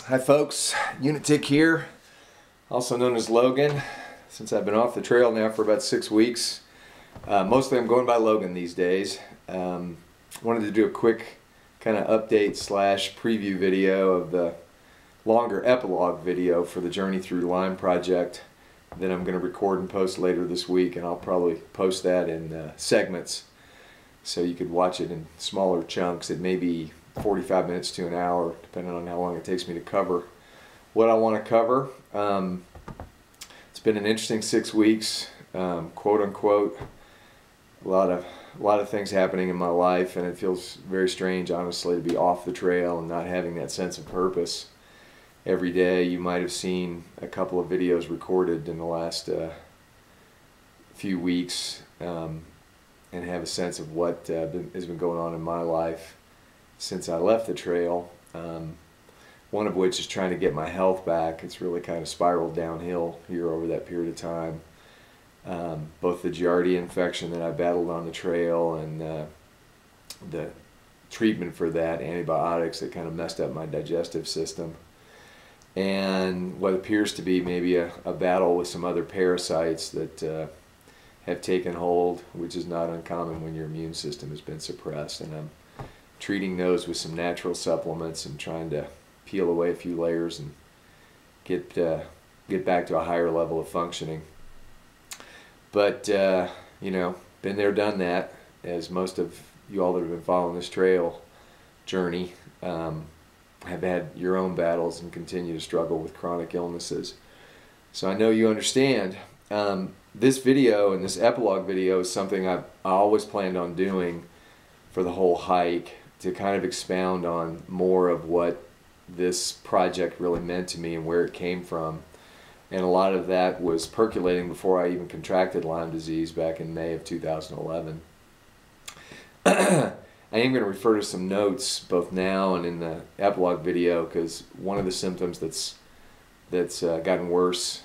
Hi folks, Unitic here, also known as Logan, since I've been off the trail now for about 6 weeks. Mostly I'm going by Logan these days. Wanted to do a quick kind of update slash preview video of the longer epilogue video for the Journey Thru Lyme project that I'm going to record and post later this week, and I'll probably post that in segments so you could watch it in smaller chunks. It may be 45 minutes to an hour, depending on how long it takes me to cover what I want to cover. It's been an interesting 6 weeks, quote unquote. A lot of things happening in my life, and it feels very strange, honestly, to be off the trail and not having that sense of purpose every day. You might have seen a couple of videos recorded in the last few weeks, and have a sense of what has been going on in my life since I left the trail. One of which is trying to get my health back. It's really kind of spiraled downhill here over that period of time. Both the Giardia infection that I battled on the trail and the treatment for that, antibiotics that kind of messed up my digestive system, and what appears to be maybe a battle with some other parasites that have taken hold, which is not uncommon when your immune system has been suppressed. And I'm treating those with some natural supplements and trying to peel away a few layers and get back to a higher level of functioning. But you know, been there, done that, as most of you all that have been following this trail journey have had your own battles and continue to struggle with chronic illnesses. So I know you understand. This video and this epilogue video is something I always planned on doing for the whole hike, to kind of expound on more of what this project really meant to me and where it came from. And a lot of that was percolating before I even contracted Lyme disease back in May of 2011. I am going to refer to some notes both now and in the epilogue video, because one of the symptoms that's gotten worse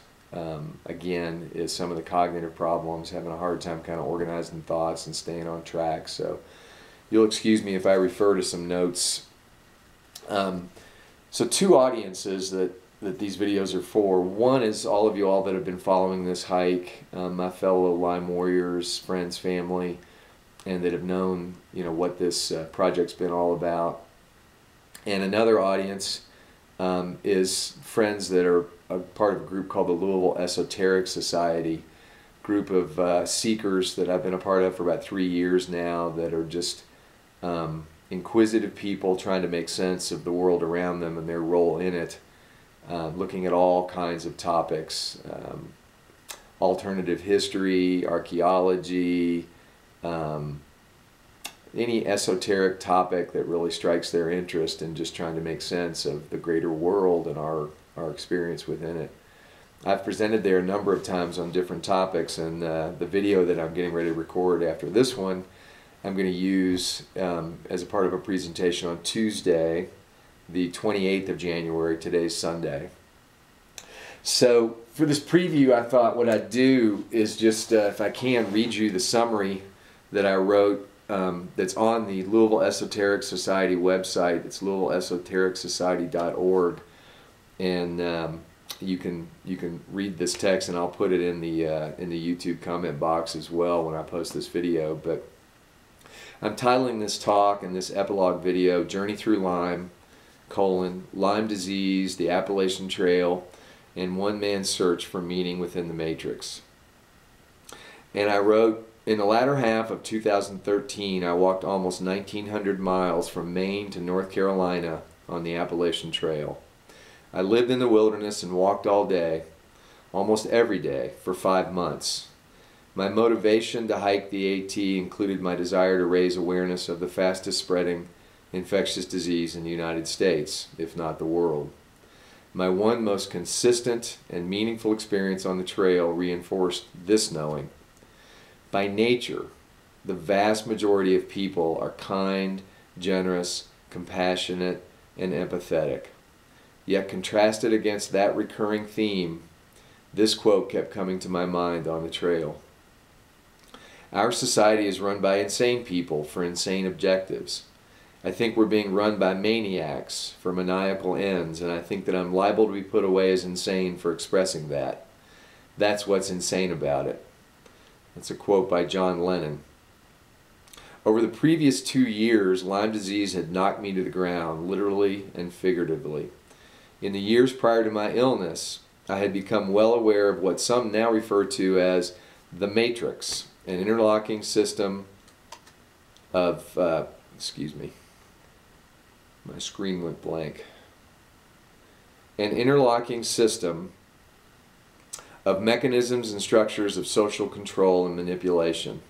again is some of the cognitive problems, having a hard time kind of organizing thoughts and staying on track. So you'll excuse me if I refer to some notes. So two audiences that these videos are for. One is all of you all that have been following this hike, my fellow Lyme warriors, friends, family, and that have known, you know, what this project's been all about. And another audience is friends that are a part of a group called the Louisville Esoteric Society, group of seekers that I've been a part of for about 3 years now, that are just inquisitive people trying to make sense of the world around them and their role in it, looking at all kinds of topics, alternative history, archaeology, any esoteric topic that really strikes their interest, and just trying to make sense of the greater world and our experience within it. I've presented there a number of times on different topics, and the video that I'm getting ready to record after this one I'm going to use as a part of a presentation on Tuesday, the 28th of January. Today's Sunday. So for this preview, I thought what I'd do is just, if I can, read you the summary that I wrote that's on the Louisville Esoteric Society website. It's louisvilleesotericsociety.org, and you can read this text, and I'll put it in the YouTube comment box as well when I post this video. But I'm titling this talk and this epilogue video, Journey Thru Lyme, Lyme disease, the Appalachian Trail, and one man's search for meaning within the matrix. And I wrote, in the latter half of 2013, I walked almost 1,900 miles from Maine to North Carolina on the Appalachian Trail. I lived in the wilderness and walked all day, almost every day, for 5 months. My motivation to hike the AT included my desire to raise awareness of the fastest spreading infectious disease in the United States, if not the world. My one most consistent and meaningful experience on the trail reinforced this knowing. By nature, the vast majority of people are kind, generous, compassionate, and empathetic. Yet contrasted against that recurring theme, this quote kept coming to my mind on the trail. Our society is run by insane people for insane objectives. I think we're being run by maniacs for maniacal ends, and I think that I'm liable to be put away as insane for expressing that. That's what's insane about it. That's a quote by John Lennon. Over the previous 2 years, Lyme disease had knocked me to the ground, literally and figuratively. In the years prior to my illness, I had become well aware of what some now refer to as the matrix, an interlocking system of, excuse me, my screen went blank. An interlocking system of mechanisms and structures of social control and manipulation.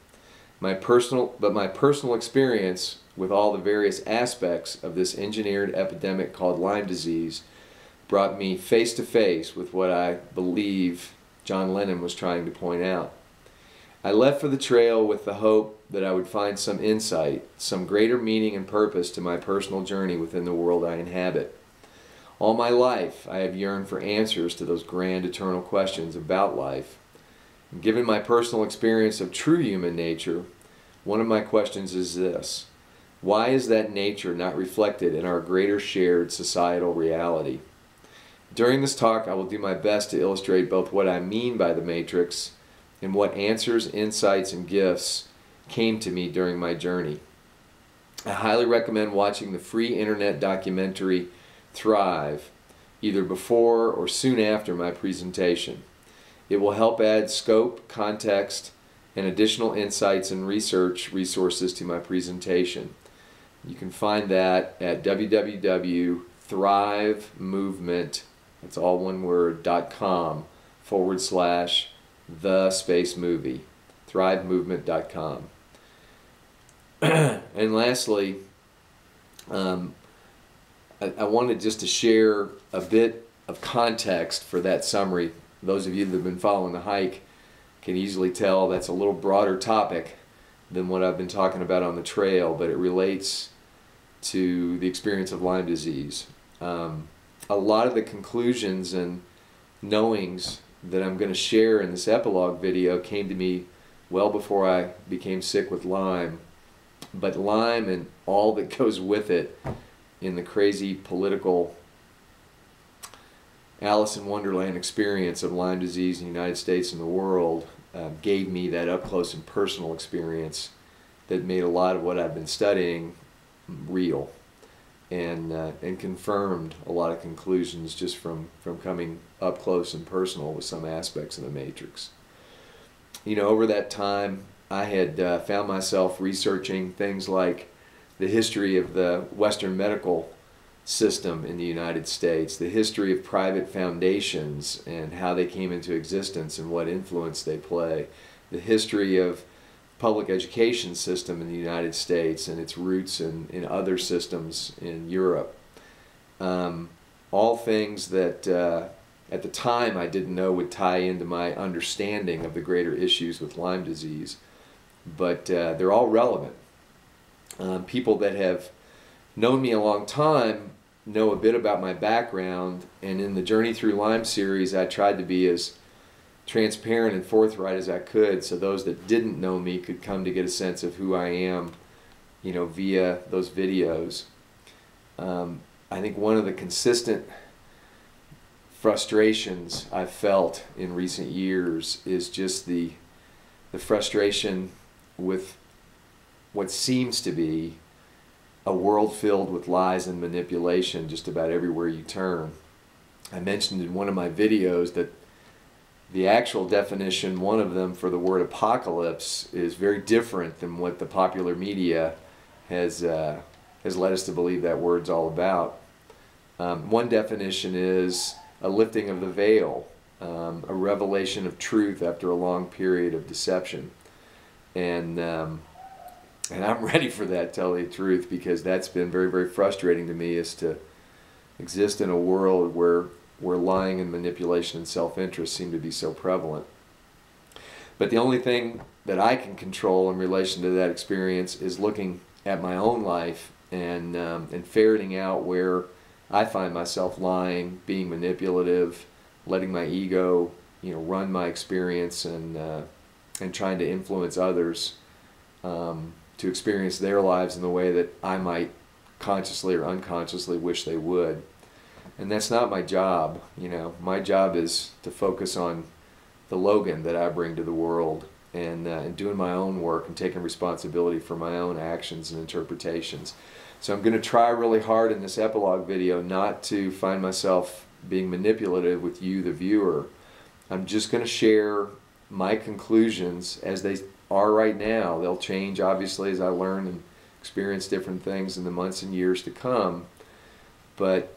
My personal experience with all the various aspects of this engineered epidemic called Lyme disease brought me face to face with what I believe John Lennon was trying to point out. I left for the trail with the hope that I would find some insight, some greater meaning and purpose to my personal journey within the world I inhabit. All my life, I have yearned for answers to those grand eternal questions about life. And given my personal experience of true human nature, one of my questions is this: why is that nature not reflected in our greater shared societal reality? During this talk, I will do my best to illustrate both what I mean by the matrix and what answers, insights, and gifts came to me during my journey. I highly recommend watching the free internet documentary Thrive, either before or soon after my presentation. It will help add scope, context, and additional insights and research resources to my presentation. You can find that at www.thrivemovement, that's all one word, .com/the-movie, thrivemovement.com. And lastly, I wanted just to share a bit of context for that summary. Those of you that have been following the hike can easily tell that's a little broader topic than what I've been talking about on the trail, but it relates to the experience of Lyme disease. A lot of the conclusions and knowings that I'm going to share in this epilogue video came to me well before I became sick with Lyme. But Lyme and all that goes with it in the crazy political Alice in Wonderland experience of Lyme disease in the United States and the world gave me that up-close and personal experience that made a lot of what I've been studying real, and confirmed a lot of conclusions just from coming up close and personal with some aspects of the matrix. You know, over that time I had found myself researching things like the history of the Western medical system in the United States, the history of private foundations and how they came into existence and what influence they play, the history of public education system in the United States and its roots in other systems in Europe. All things that at the time I didn't know would tie into my understanding of the greater issues with Lyme disease, but they're all relevant. People that have known me a long time know a bit about my background, and in the Journey Through Lyme series I tried to be as transparent and forthright as I could so those that didn't know me could come to get a sense of who I am, you know, via those videos. I think one of the consistent frustrations I've felt in recent years is just the frustration with what seems to be a world filled with lies and manipulation just about everywhere you turn. I mentioned in one of my videos that the actual definition, one of them, for the word apocalypse is very different than what the popular media has led us to believe that word's all about. One definition is a lifting of the veil, a revelation of truth after a long period of deception. And I'm ready for that, to tell you the truth, because that's been very, very frustrating to me, is to exist in a world where lying and manipulation and self-interest seem to be so prevalent. But the only thing that I can control in relation to that experience is looking at my own life and ferreting out where I find myself lying, being manipulative, letting my ego, you know, run my experience, and trying to influence others to experience their lives in the way that I might consciously or unconsciously wish they would. And that's not my job. My job is to focus on the Logan that I bring to the world, and doing my own work and taking responsibility for my own actions and interpretations. So I'm going to try really hard in this epilogue video not to find myself being manipulative with you, the viewer. I'm just going to share my conclusions as they are right now. They'll change, obviously, as I learn and experience different things in the months and years to come. But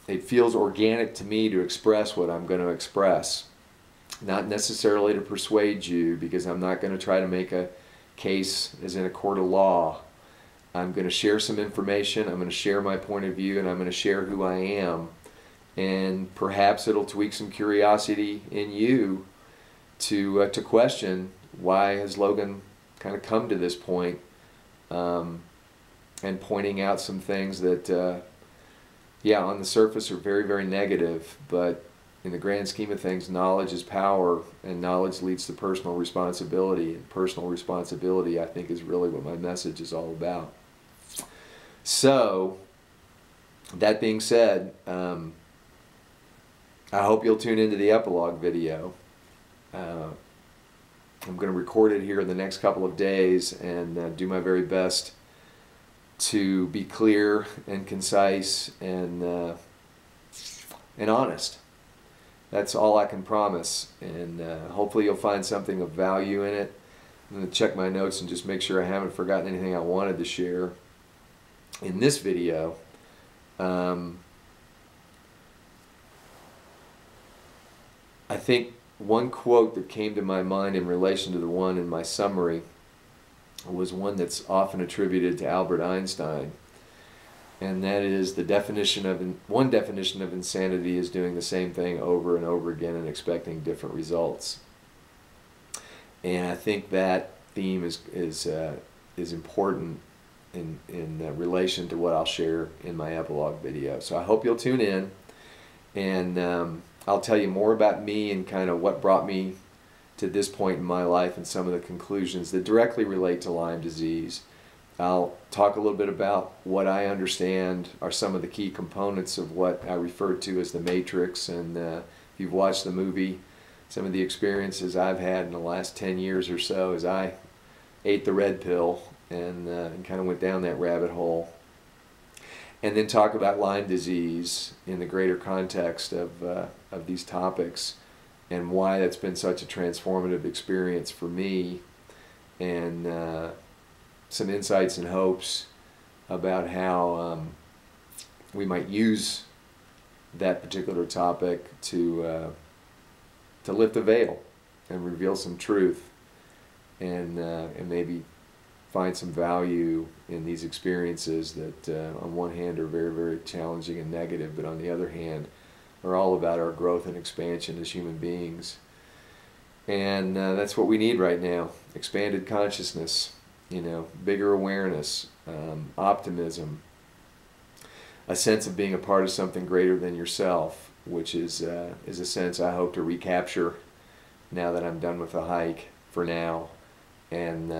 it feels organic to me to express what I'm going to express. Not necessarily to persuade you, because I'm not going to try to make a case as in a court of law. I'm going to share some information, I'm going to share my point of view, and I'm going to share who I am. And perhaps it'll tweak some curiosity in you to question, why has Logan kind of come to this point, and pointing out some things that, yeah, on the surface are very, very negative, but in the grand scheme of things, knowledge is power, and knowledge leads to personal responsibility. And personal responsibility, I think, is really what my message is all about. So, that being said, I hope you'll tune into the epilogue video. I'm going to record it here in the next couple of days and do my very best to be clear and concise and honest. That's all I can promise, and hopefully you'll find something of value in it. I'm going to check my notes and just make sure I haven't forgotten anything I wanted to share in this video. I think one quote that came to my mind in relation to the one in my summary was one that's often attributed to Albert Einstein. And that is one definition of insanity is doing the same thing over and over again and expecting different results. And I think that theme is important in relation to what I'll share in my epilogue video. So I hope you'll tune in, and I'll tell you more about me and kind of what brought me to this point in my life and some of the conclusions that directly relate to Lyme disease. I'll talk a little bit about what I understand are some of the key components of what I refer to as the Matrix, and if you've watched the movie, some of the experiences I've had in the last 10 years or so as I ate the red pill and kind of went down that rabbit hole. And then talk about Lyme disease in the greater context of these topics, and why that's been such a transformative experience for me, and some insights and hopes about how we might use that particular topic to lift the veil and reveal some truth, and maybe find some value in these experiences that on one hand are very, very challenging and negative, but on the other hand are all about our growth and expansion as human beings. And that's what we need right now: expanded consciousness, bigger awareness, optimism, a sense of being a part of something greater than yourself, which is a sense I hope to recapture now that I'm done with the hike for now, and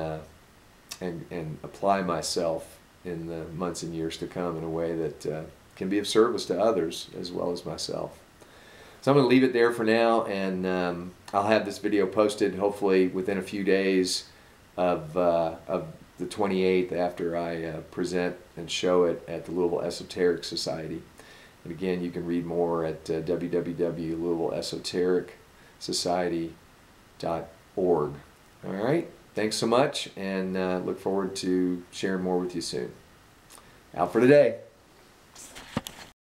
apply myself in the months and years to come in a way that can be of service to others as well as myself. So I'm going to leave it there for now, and I'll have this video posted hopefully within a few days of the 28th, after I present and show it at the Louisville Esoteric Society. And again, you can read more at www.louisvilleesotericsociety.org. All right, thanks so much, and look forward to sharing more with you soon. Out for today.